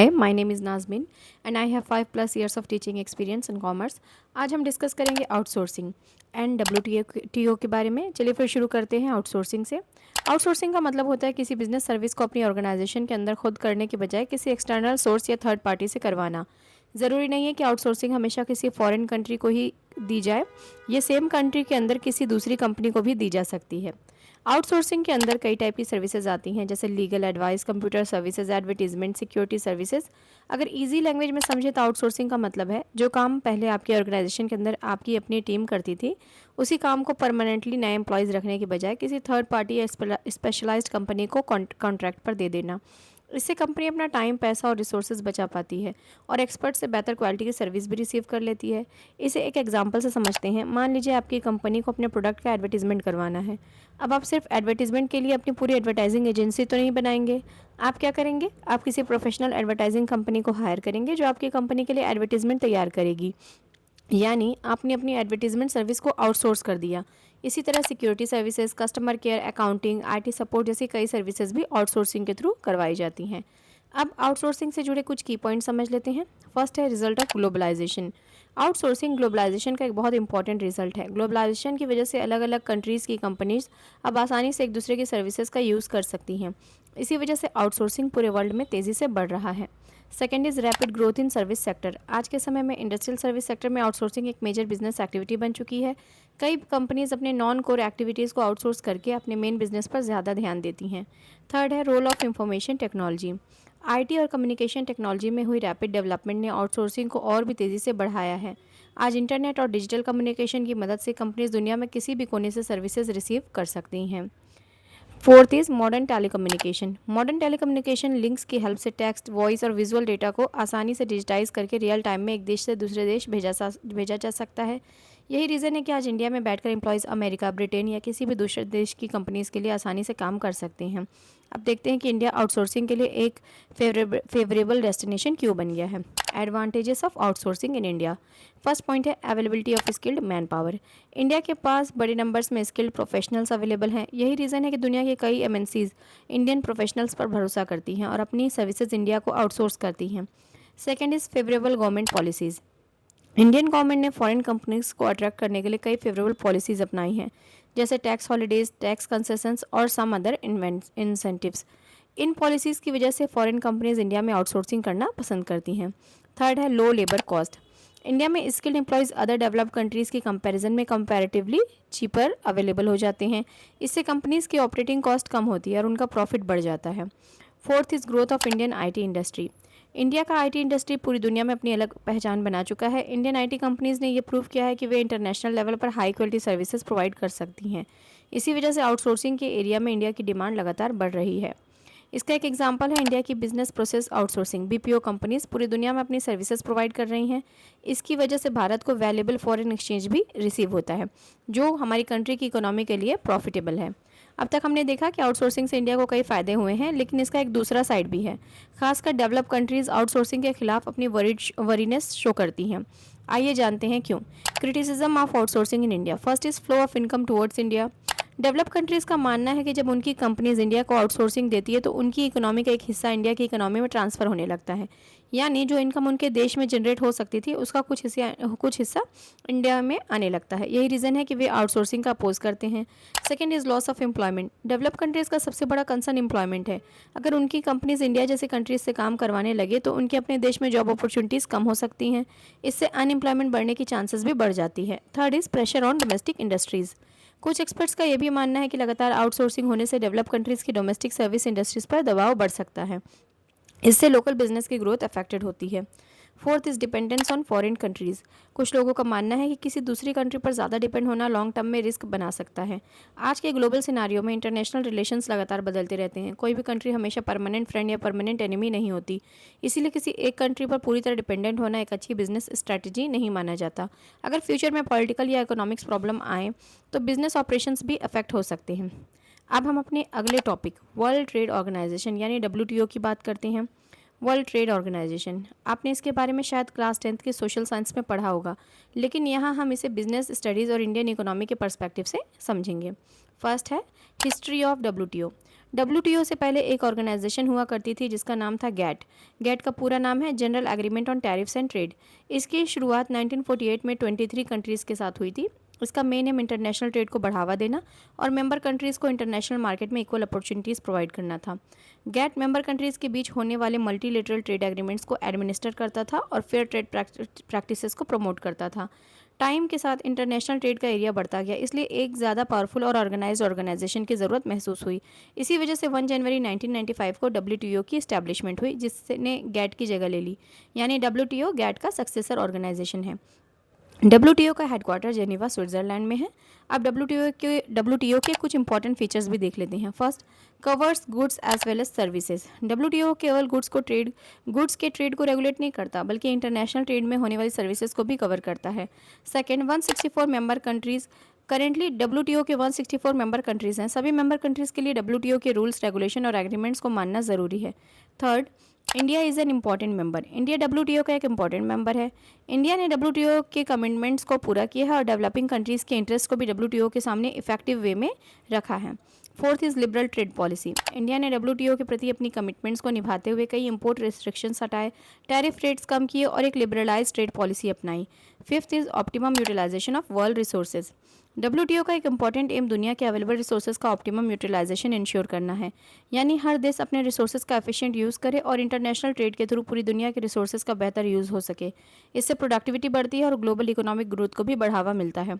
Hi, my name is Nazmeen and I have 5+ years of teaching experience in commerce. आज हम discuss करेंगे outsourcing and WTO के बारे में। चलिए फिर शुरू करते हैं आउटसोर्सिंग से। आउटसोर्सिंग का मतलब होता है किसी बिजनेस सर्विस को अपनी ऑर्गेनाइजेशन के अंदर खुद करने के बजाय किसी एक्सटर्नल सोर्स या थर्ड पार्टी से करवाना। ज़रूरी नहीं है कि आउटसोर्सिंग हमेशा किसी फॉरेन कंट्री को ही दी जाए, ये सेम कंट्री के अंदर किसी दूसरी कंपनी को भी दी जा सकती है। आउटसोर्सिंग के अंदर कई टाइप की सर्विसेज आती हैं, जैसे legal advice, computer services, advertisement, security services. अगर इजी लैंग्वेज में समझे तो आउटसोर्सिंग का मतलब है जो काम पहले आपकी ऑर्गेनाइजेशन के अंदर आपकी अपनी टीम करती थी, उसी काम को परमानेंटली नए एम्प्लॉयज़ रखने के बजाय किसी थर्ड पार्टी या स्पेशलाइज्ड कंपनी को कॉन्ट्रैक्ट पर दे देना। इससे कंपनी अपना टाइम, पैसा और रिसोर्सेज बचा पाती है और एक्सपर्ट से बेहतर क्वालिटी की सर्विस भी रिसीव कर लेती है। इसे एक एग्जांपल से समझते हैं। मान लीजिए आपकी कंपनी को अपने प्रोडक्ट का एडवर्टीजमेंट करवाना है। अब आप सिर्फ एडवर्टीजमेंट के लिए अपनी पूरी एडवर्टाइजिंग एजेंसी तो नहीं बनाएंगे। आप क्या करेंगे? आप किसी प्रोफेशनल एडवर्टाइजिंग कंपनी को हायर करेंगे जो आपकी कंपनी के लिए एडवर्टीजमेंट तैयार करेगी। यानी आपने अपनी एडवर्टीजमेंट सर्विस को आउटसोर्स कर दिया। इसी तरह security services, customer care, accounting, IT support जैसी कई सर्विसेज भी आउटसोर्सिंग के थ्रू करवाई जाती हैं। अब आउटसोर्सिंग से जुड़े कुछ की पॉइंट समझ लेते हैं। फर्स्ट है result of globalisation. Outsourcing globalisation का एक बहुत इंपॉर्टेंट रिजल्ट है। ग्लोबलाइजेशन की वजह से अलग अलग कंट्रीज़ की कंपनीज अब आसानी से एक दूसरे की सर्विसेज का यूज़ कर सकती हैं। इसी वजह से आउटसोर्सिंग पूरे वर्ल्ड में तेज़ी से बढ़ रहा है। Second is rapid growth in service sector. आज के समय में इंडस्ट्रियल सर्विस सेक्टर में आउटसोर्सिंग एक मेजर बिजनेस एक्टिविटी बन चुकी है। कई कंपनीज अपने नॉन कोर एक्टिविटीज़ को आउटसोर्स करके अपने मेन बिजनेस पर ज़्यादा ध्यान देती हैं। थर्ड है role of information technology. IT और कम्युनिकेशन टेक्नोलॉजी में हुई रैपिड डेवलपमेंट ने आउटसोर्सिंग को और भी तेज़ी से बढ़ाया है। आज इंटरनेट और डिजिटल कम्युनिकेशन की मदद से कंपनीज दुनिया में किसी भी कोने से सर्विसेज रिसीव कर सकती हैं। Fourth is modern telecommunication. Modern telecommunication links की हेल्प से टेक्स्ट, वॉइस और विजुअल डेटा को आसानी से डिजिटाइज करके रियल टाइम में एक देश से दूसरे देश भेजा जा सकता है। यही रीज़न है कि आज इंडिया में बैठकर एम्प्लॉयज़ अमेरिका, ब्रिटेन या किसी भी दूसरे देश की कंपनीज़ के लिए आसानी से काम कर सकते हैं। अब देखते हैं कि इंडिया आउटसोर्सिंग के लिए एक फेवरेबल डेस्टिनेशन क्यों बन गया है। Advantages of outsourcing in India. First point है availability of skilled man power. India के पास बड़े नंबर्स में स्किल्ड प्रोफेशनल्स अवेलेबल हैं। यही रीज़न है कि दुनिया के कई एमएनसीज इंडियन प्रोफेशनल्स पर भरोसा करती हैं और अपनी सर्विसेज इंडिया को आउटसोर्स करती हैं। Second is favourable government policies. Indian government ने फॉरेन कंपनीज को अट्रैक्ट करने के लिए कई फेवरेबल पॉलिसीज़ अपनाई हैं, जैसे टैक्स हॉलीडेज, टैक्स कंसेशंस और सम अदर इंसेंटिव्स। इन पॉलिसीज़ की वजह से फॉरेन कंपनीज इंडिया में आउटसोर्सिंग करना पसंद करती हैं। थर्ड है लो लेबर कॉस्ट। इंडिया में skilled employees other developed countries की कंपैरिजन में कंपैरेटिवली चीपर अवेलेबल हो जाते हैं। इससे कंपनीज़ की ऑपरेटिंग कॉस्ट कम होती है और उनका प्रॉफिट बढ़ जाता है। Fourth is growth of Indian IT industry. India का आईटी इंडस्ट्री पूरी दुनिया में अपनी अलग पहचान बना चुका है। इंडियन आईटी कंपनीज़ ने ये प्रूव किया है कि वे इंटरनेशनल लेवल पर हाई क्वालिटी सर्विसेज प्रोवाइड कर सकती हैं। इसी वजह से आउटसोर्सिंग के एरिया में इंडिया की डिमांड लगातार बढ़ रही है। इसका एक एग्जांपल है इंडिया की business process outsourcing. BPO companies पूरी दुनिया में अपनी सर्विसेज प्रोवाइड कर रही हैं। इसकी वजह से भारत को वैल्यूएबल फॉरेन एक्सचेंज भी रिसीव होता है, जो हमारी कंट्री की इकोनॉमी के लिए प्रॉफिटेबल है। अब तक हमने देखा कि आउटसोर्सिंग से इंडिया को कई फ़ायदे हुए हैं, लेकिन इसका एक दूसरा साइड भी है। खासकर डेवलप कंट्रीज़ आउटसोर्सिंग के खिलाफ अपनी वरीनेस शो करती हैं। आइए जानते हैं क्यों। Criticism of outsourcing in India. First is flow of income towards India. Develop countries का मानना है कि जब उनकी कंपनीज इंडिया को आउटसोर्सिंग देती है तो उनकी इकोनॉमी का एक हिस्सा इंडिया की इकोनॉमी में ट्रांसफ़र होने लगता है। यानी जो इनकम उनके देश में जनरेट हो सकती थी उसका कुछ हिस्सा इंडिया में आने लगता है। यही रीज़न है कि वे आउटसोर्सिंग का अपोज करते हैं। Second is loss of employment. Develop countries का सबसे बड़ा कंसर्न एम्प्लॉयमेंट है। अगर उनकी कंपनीज इंडिया जैसे कंट्रीज से काम करवाने लगे तो उनके अपने देश में जॉब अपॉर्चुनिटीज़ कम हो सकती हैं। इससे अनएम्प्लॉयमेंट बढ़ने की चांसेस भी बढ़ जाती है। Third is pressure on domestic industries. कुछ एक्सपर्ट्स का यह भी मानना है कि लगातार आउटसोर्सिंग होने से डेवलप कंट्रीज़ की डोमेस्टिक सर्विस इंडस्ट्रीज पर दबाव बढ़ सकता है। इससे लोकल बिजनेस की ग्रोथ अफेक्टेड होती है। Fourth is dependence on foreign countries. कुछ लोगों का मानना है कि किसी दूसरी कंट्री पर ज़्यादा डिपेंड होना लॉन्ग टर्म में रिस्क बना सकता है। आज के ग्लोबल सिनारियो में इंटरनेशनल रिलेशंस लगातार बदलते रहते हैं। कोई भी कंट्री हमेशा परमानेंट फ्रेंड या परमानेंट एनिमी नहीं होती। इसीलिए किसी एक कंट्री पर पूरी तरह डिपेंडेंट होना एक अच्छी बिजनेस स्ट्रैटेजी नहीं माना जाता। अगर फ्यूचर में पॉलिटिकल या इकोनॉमिक्स प्रॉब्लम आए तो बिजनेस ऑपरेशंस भी अफेक्ट हो सकते हैं। अब हम अपने अगले टॉपिक वर्ल्ड ट्रेड ऑर्गेनाइजेशन यानी डब्ल्यूटीओ की बात करते हैं। वर्ल्ड ट्रेड ऑर्गेनाइजेशन, आपने इसके बारे में शायद क्लास 10th के सोशल साइंस में पढ़ा होगा, लेकिन यहाँ हम इसे बिजनेस स्टडीज़ और इंडियन इकोनॉमी के पर्सपेक्टिव से समझेंगे। फर्स्ट है हिस्ट्री ऑफ डब्ल्यूटीओ। डब्ल्यूटीओ से पहले एक ऑर्गेनाइजेशन हुआ करती थी जिसका नाम था गैट। गैट का पूरा नाम है general agreement on tariffs and trade. इसकी शुरुआत 1948 में 23 कंट्रीज़ के साथ हुई थी। इसका मेन एम इंटरनेशनल ट्रेड को बढ़ावा देना और मेंबर कंट्रीज़ को इंटरनेशनल मार्केट में इक्वल अपॉर्चुनिटीज़ प्रोवाइड करना था। गैट मेंबर कंट्रीज़ के बीच होने वाले मल्टीलेटरल ट्रेड एग्रीमेंट्स को एडमिनिस्टर करता था और फेयर ट्रेड प्रैक्टिसेस को प्रमोट करता था। टाइम के साथ इंटरनेशनल ट्रेड का एरिया बढ़ता गया, इसलिए एक ज़्यादा पावरफुल और ऑर्गेनाइज्ड ऑर्गेनाइजेशन की ज़रूरत महसूस हुई। इसी वजह से 1 जनवरी 1995 को डब्ल्यूटीओ की इस्टेब्लिशमेंट हुई, जिसने गैट की जगह ले ली। यानी डब्ल्यूटीओ गैट का सक्सेसर ऑर्गेनाइजेशन है। डब्ल्यूटीओ का हेडक्वार्टर जेनीवा स्विट्जरलैंड में है। अब डब्ल्यूटीओ के कुछ इंपॉर्टेंट फीचर्स भी देख लेते हैं। First, covers goods as well as services. WTO केवल गुड्स के ट्रेड को रेगुलेट नहीं करता, बल्कि इंटरनेशनल ट्रेड में होने वाली सर्विसेज को भी कवर करता है। Second, 164 member countries. Currently WTO के 164 मेंबर कंट्रीज़ हैं। सभी मेंबर कंट्रीज़ के लिए डब्ल्यूटीओ के रूल्स, रेगुलेशन और एग्रीमेंट्स को मानना ज़रूरी है। Third, India is an important member. India WTO का एक इम्पॉर्टेंट मेंबर है। इंडिया ने डब्ल्यूटीओ के कमिटमेंट्स को पूरा किया है और डेवलपिंग कंट्रीज़ के इंटरेस्ट को भी डब्ल्यूटीओ के सामने इफेक्टिव वे में रखा है। Fourth is liberal trade policy. India ने डब्ल्यूटीओ के प्रति अपनी कमिटमेंट्स को निभाते हुए कई इंपोर्ट रिस्ट्रिक्शंस हटाए, टैरिफ रेट्स कम किए और एक लिबरलाइज ट्रेड पॉलिसी अपनाई। Fifth is optimum utilisation of world resources. WTO का एक इंपॉर्टेंट एम दुनिया के अवेलेबल रिसोर्सेज का ऑप्टिमम यूटिलाइजेशन इंश्योर करना है। यानी हर देश अपने रिसोर्सेज का एफिशिएंट यूज़ करे और इंटरनेशनल ट्रेड के थ्रू पूरी दुनिया के रिसोर्सेज का बेहतर यूज़ हो सके। इससे प्रोडक्टिविटी बढ़ती है और ग्लोबल इकोनॉमिक ग्रोथ को भी बढ़ावा मिलता है।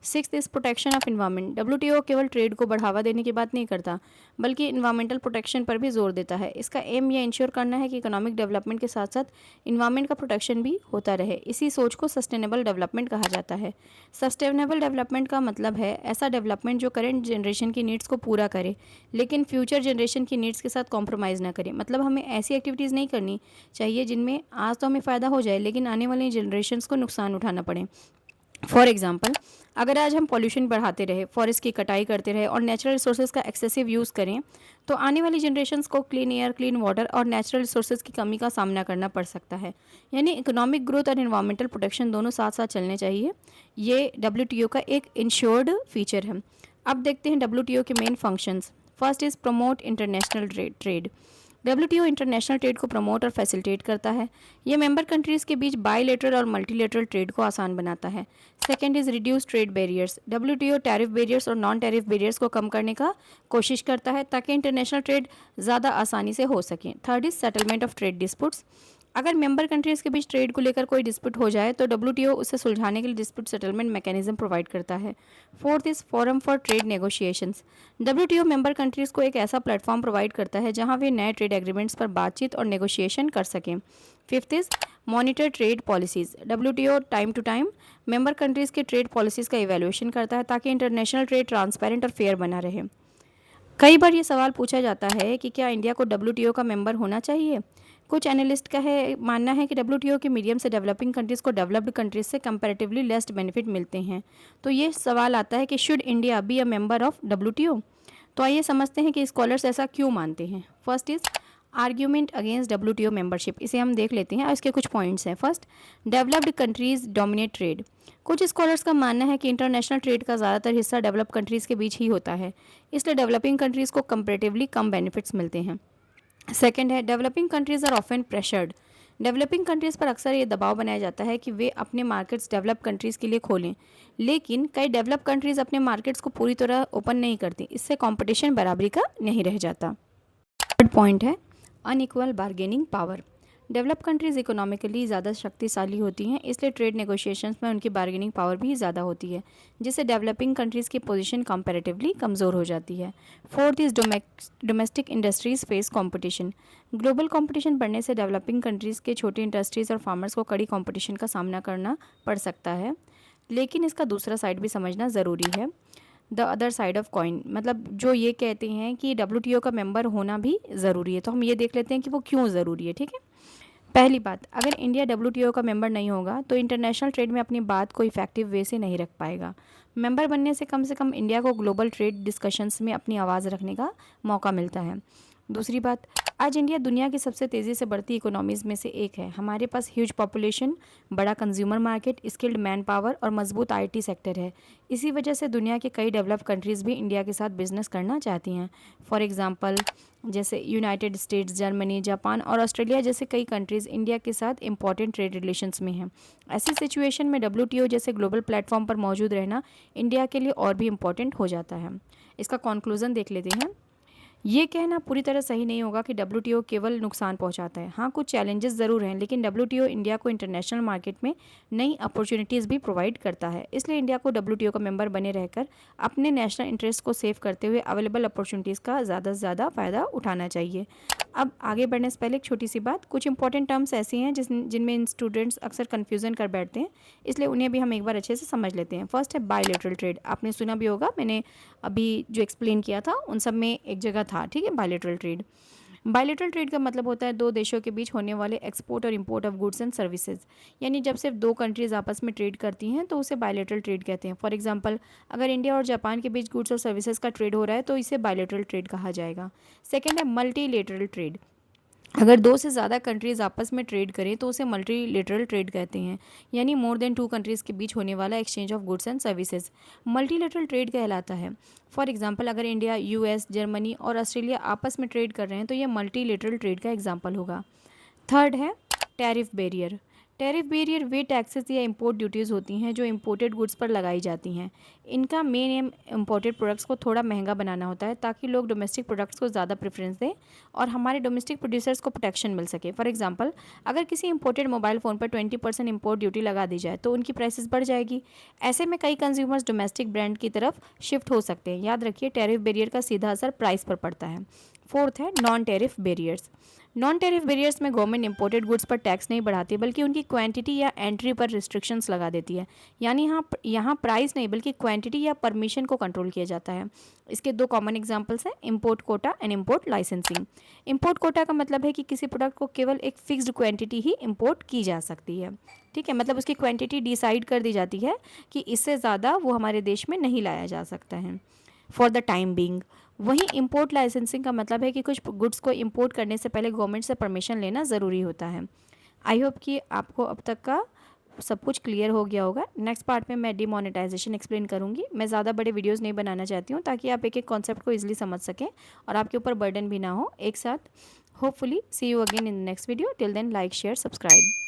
Sixth is protection of environment. WTO केवल ट्रेड को बढ़ावा देने की बात नहीं करता, बल्कि इन्वायरमेंटल प्रोटेक्शन पर भी जोर देता है। इसका एम यह इंश्योर करना है कि इकोनॉमिक डेवलपमेंट के साथ साथ इन्वायरमेंट का प्रोटेक्शन भी होता रहे। इसी सोच को सस्टेनेबल डेवलपमेंट कहा जाता है। सस्टेनेबल डेवलपमेंट का मतलब है ऐसा डेवलपमेंट जो करंट जनरेशन की नीड्स को पूरा करे, लेकिन फ्यूचर जनरेशन की नीड्स के साथ कॉम्प्रोमाइज़ ना करे। मतलब हमें ऐसी एक्टिविटीज़ नहीं करनी चाहिए जिनमें आज तो हमें फ़ायदा हो जाए, लेकिन आने वाली जनरेशन्स को नुकसान उठाना पड़े। फॉर एग्जाम्पल, अगर आज हम पॉल्यूशन बढ़ाते रहे, फॉरेस्ट की कटाई करते रहे और नेचुरल रिसोर्सेज का एक्सेसिव यूज़ करें, तो आने वाली जनरेशन्स को क्लीन एयर, क्लीन वाटर और नेचुरल रिसोर्सेज की कमी का सामना करना पड़ सकता है। यानी इकोनॉमिक ग्रोथ और इन्वायरमेंटल प्रोटेक्शन दोनों साथ साथ चलने चाहिए। ये डब्ल्यूटीओ का एक इंश्योर्ड फीचर है। अब देखते हैं डब्ल्यूटीओ के main functions. First is promote international trade. WTO international trade को प्रमोट और फैसिलिटेट करता है। ये मेंबर कंट्रीज़ के बीच बायलैटरल और मल्टीलैटरल ट्रेड को आसान बनाता है। Second is reduce trade barriers. WTO tariff barriers और नॉन टैरिफ बैरियर्स को कम करने का कोशिश करता है ताकि इंटरनेशनल ट्रेड ज़्यादा आसानी से हो सके। Third is settlement of trade disputes. अगर मेंबर कंट्रीज़ के बीच ट्रेड को लेकर कोई डिस्प्यूट हो जाए तो डब्ल्यूटीओ उसे सुलझाने के लिए डिस्प्यूट सेटलमेंट मैकेनिज्म प्रोवाइड करता है। Fourth is forum for trade negotiations. WTO member countries को एक ऐसा प्लेटफॉर्म प्रोवाइड करता है जहां वे नए ट्रेड एग्रीमेंट्स पर बातचीत और नेगोशिएशन कर सकें। Fifth is monitor trade policies. WTO time to time member countries के ट्रेड पॉलिसीज़ का इवैल्यूएशन करता है ताकि इंटरनेशनल ट्रेड ट्रांसपेरेंट और फेयर बना रहे। कई बार ये सवाल पूछा जाता है कि क्या इंडिया को डब्ल्यूटीओ का मेंबर होना चाहिए। कुछ एनालिस्ट का मानना है कि डब्ल्यूटीओ के मीडियम से डेवलपिंग कंट्रीज़ को डेवलप्ड कंट्रीज से कंपैरेटिवली लेस बेनिफिट मिलते हैं। तो ये सवाल आता है कि should India be a member of WTO. तो आइए समझते हैं कि स्कॉलर्स ऐसा क्यों मानते हैं। First is argument against WTO membership. इसे हम देख लेते हैं और इसके कुछ पॉइंट्स हैं। First, developed countries dominate trade. कुछ स्कॉलर्स का मानना है कि इंटरनेशनल ट्रेड का ज़्यादातर हिस्सा डेवलप कंट्रीज़ के बीच ही होता है, इसलिए डेवलपिंग कंट्रीज़ को कंपैरेटिवली कम बेनिफिट्स मिलते हैं। सेकेंड है, developing countries are often pressured. Developing countries पर अक्सर ये दबाव बनाया जाता है कि वे अपने मार्केट्स डेवलप कंट्रीज़ के लिए खोलें, लेकिन कई डेवलप कंट्रीज़ अपने मार्केट्स को पूरी तरह ओपन नहीं करती। इससे कंपटीशन बराबरी का नहीं रह जाता। थर्ड पॉइंट है unequal bargaining power. Develop countries economically ज़्यादा शक्तिशाली होती हैं, इसलिए ट्रेड नेगोशिएशंस में उनकी बार्गेनिंग पावर भी ज़्यादा होती है, जिससे डेवलपिंग कंट्रीज़ की पोजीशन कंपैरेटिवली कमज़ोर हो जाती है। Fourth is domestic industries face competition. Global competition बढ़ने से डेवलपिंग कंट्रीज़ के छोटे इंडस्ट्रीज़ और फार्मर्स को कड़ी कंपटीशन का सामना करना पड़ सकता है, लेकिन इसका दूसरा साइड भी समझना ज़रूरी है। The other side of coin, मतलब जो ये कहते हैं कि डब्ल्यूटीओ का मेंबर होना भी ज़रूरी है। तो हम ये देख लेते हैं कि वो क्यों ज़रूरी है। ठीक है, पहली बात, अगर इंडिया डब्ल्यूटीओ का मेंबर नहीं होगा तो इंटरनेशनल ट्रेड में अपनी बात को इफेक्टिव वे से नहीं रख पाएगा। मेंबर बनने से कम इंडिया को ग्लोबल ट्रेड डिस्कशंस में अपनी आवाज़ रखने का मौका मिलता है। दूसरी बात, आज इंडिया दुनिया की सबसे तेज़ी से बढ़ती इकोनॉमीज़ में से एक है। हमारे पास ह्यूज पॉपुलेशन, बड़ा consumer market, skilled man power और मजबूत आईटी सेक्टर है। इसी वजह से दुनिया के कई डेवलप कंट्रीज़ भी इंडिया के साथ बिजनेस करना चाहती हैं। फॉर एग्जांपल, जैसे यूनाइटेड स्टेट्स, जर्मनी, जापान और ऑस्ट्रेलिया जैसे कई कंट्रीज़ इंडिया के साथ इंपॉर्टेंट ट्रेड रिलेशंस में हैं। ऐसी सिचुएशन में डब्ल्यूटीओ जैसे ग्लोबल प्लेटफॉर्म पर मौजूद रहना इंडिया के लिए और भी इम्पॉर्टेंट हो जाता है। इसका कंक्लूजन देख लेते हैं। ये कहना पूरी तरह सही नहीं होगा कि डब्ल्यूटीओ केवल नुकसान पहुंचाता है। हाँ, कुछ चैलेंजेस ज़रूर हैं, लेकिन डब्ल्यूटीओ इंडिया को इंटरनेशनल मार्केट में नई अपॉर्चुनिटीज़ भी प्रोवाइड करता है। इसलिए इंडिया को डब्ल्यूटीओ का मेंबर बने रहकर अपने नेशनल इंटरेस्ट को सेव करते हुए अवेलेबल अपॉर्चुनिटीज़ का ज़्यादा से ज़्यादा फ़ायदा उठाना चाहिए। अब आगे बढ़ने से पहले एक छोटी सी बात, कुछ इंपॉर्टेंट टर्म्स ऐसी हैं जिनमें स्टूडेंट्स अक्सर कन्फ्यूज़न कर बैठते हैं, इसलिए उन्हें भी हम एक बार अच्छे से समझ लेते हैं। फर्स्ट है बायलैटरल ट्रेड। आपने सुना भी होगा, मैंने अभी जो एक्सप्लेन किया था उन सब में एक जगह था, ठीक है। बायलैटरल ट्रेड, बायलैटरल ट्रेड का मतलब होता है दो देशों के बीच होने वाले एक्सपोर्ट और import of goods and services. यानी जब सिर्फ दो कंट्रीज आपस में ट्रेड करती हैं तो उसे बायलैटरल ट्रेड कहते हैं। फॉर एग्जांपल, अगर इंडिया और जापान के बीच गुड्स और सर्विसेज का ट्रेड हो रहा है तो इसे बायलैटरल ट्रेड कहा जाएगा। सेकेंड है मल्टीलेटरल ट्रेड। अगर दो से ज़्यादा कंट्रीज़ आपस में ट्रेड करें तो उसे मल्टीलेटरल ट्रेड कहते हैं। यानी मोर देन टू कंट्रीज़ के बीच होने वाला exchange of goods and services multilateral trade कहलाता है। फॉर एग्जांपल, अगर इंडिया, यूएस, जर्मनी और ऑस्ट्रेलिया आपस में ट्रेड कर रहे हैं तो यह मल्टीलेटरल ट्रेड का एग्जाम्पल होगा। थर्ड है टैरिफ बैरियर। टैरिफ बैरियर वे टैक्सेस या इंपोर्ट ड्यूटीज़ होती हैं जो इंपोर्टेड गुड्स पर लगाई जाती हैं। इनका मेन एम इंपोर्टेड प्रोडक्ट्स को थोड़ा महंगा बनाना होता है ताकि लोग डोमेस्टिक प्रोडक्ट्स को ज़्यादा प्रेफरेंस दें और हमारे डोमेस्टिक प्रोड्यूसर्स को प्रोटेक्शन मिल सके। फॉर एग्जांपल, अगर किसी इंपोर्टेड मोबाइल फ़ोन पर 20% इंपोर्ट ड्यूटी लगा दी जाए तो उनकी प्राइसेस बढ़ जाएगी। ऐसे में कई कंज्यूमर्स डोमेस्टिक ब्रांड की तरफ शिफ्ट हो सकते हैं। याद रखिए, टैरिफ बैरियर का सीधा असर प्राइस पर पड़ता है। फोर्थ है non tariff barriers. Non tariff barriers में गवर्नमेंट इंपोर्टेड गुड्स पर टैक्स नहीं बढ़ाती बल्कि उनकी क्वांटिटी या एंट्री पर रिस्ट्रिक्शंस लगा देती है। यानी यहाँ प्राइस नहीं बल्कि क्वांटिटी या परमिशन को कंट्रोल किया जाता है। इसके दो कॉमन एग्जांपल्स हैं, import Kota and import licensing. Import Kota का मतलब है कि किसी प्रोडक्ट को केवल एक फिक्स्ड क्वांटिटी ही इंपोर्ट की जा सकती है, ठीक है। मतलब उसकी क्वांटिटी डिसाइड कर दी जाती है कि इससे ज़्यादा वो हमारे देश में नहीं लाया जा सकता है फॉर द टाइम बिंग। वहीं इंपोर्ट लाइसेंसिंग का मतलब है कि कुछ गुड्स को इंपोर्ट करने से पहले गवर्नमेंट से परमिशन लेना ज़रूरी होता है। आई होप कि आपको अब तक का सब कुछ क्लियर हो गया होगा। नेक्स्ट पार्ट में मैं डिमोनेटाइजेशन एक्सप्लेन करूंगी। मैं ज़्यादा बड़े वीडियोस नहीं बनाना चाहती हूँ ताकि आप एक एक कॉन्सेप्ट को इजीली समझ सकें और आपके ऊपर बर्डन भी ना हो एक साथ। Hopefully see you again in the next video. Till then, like, share, subscribe.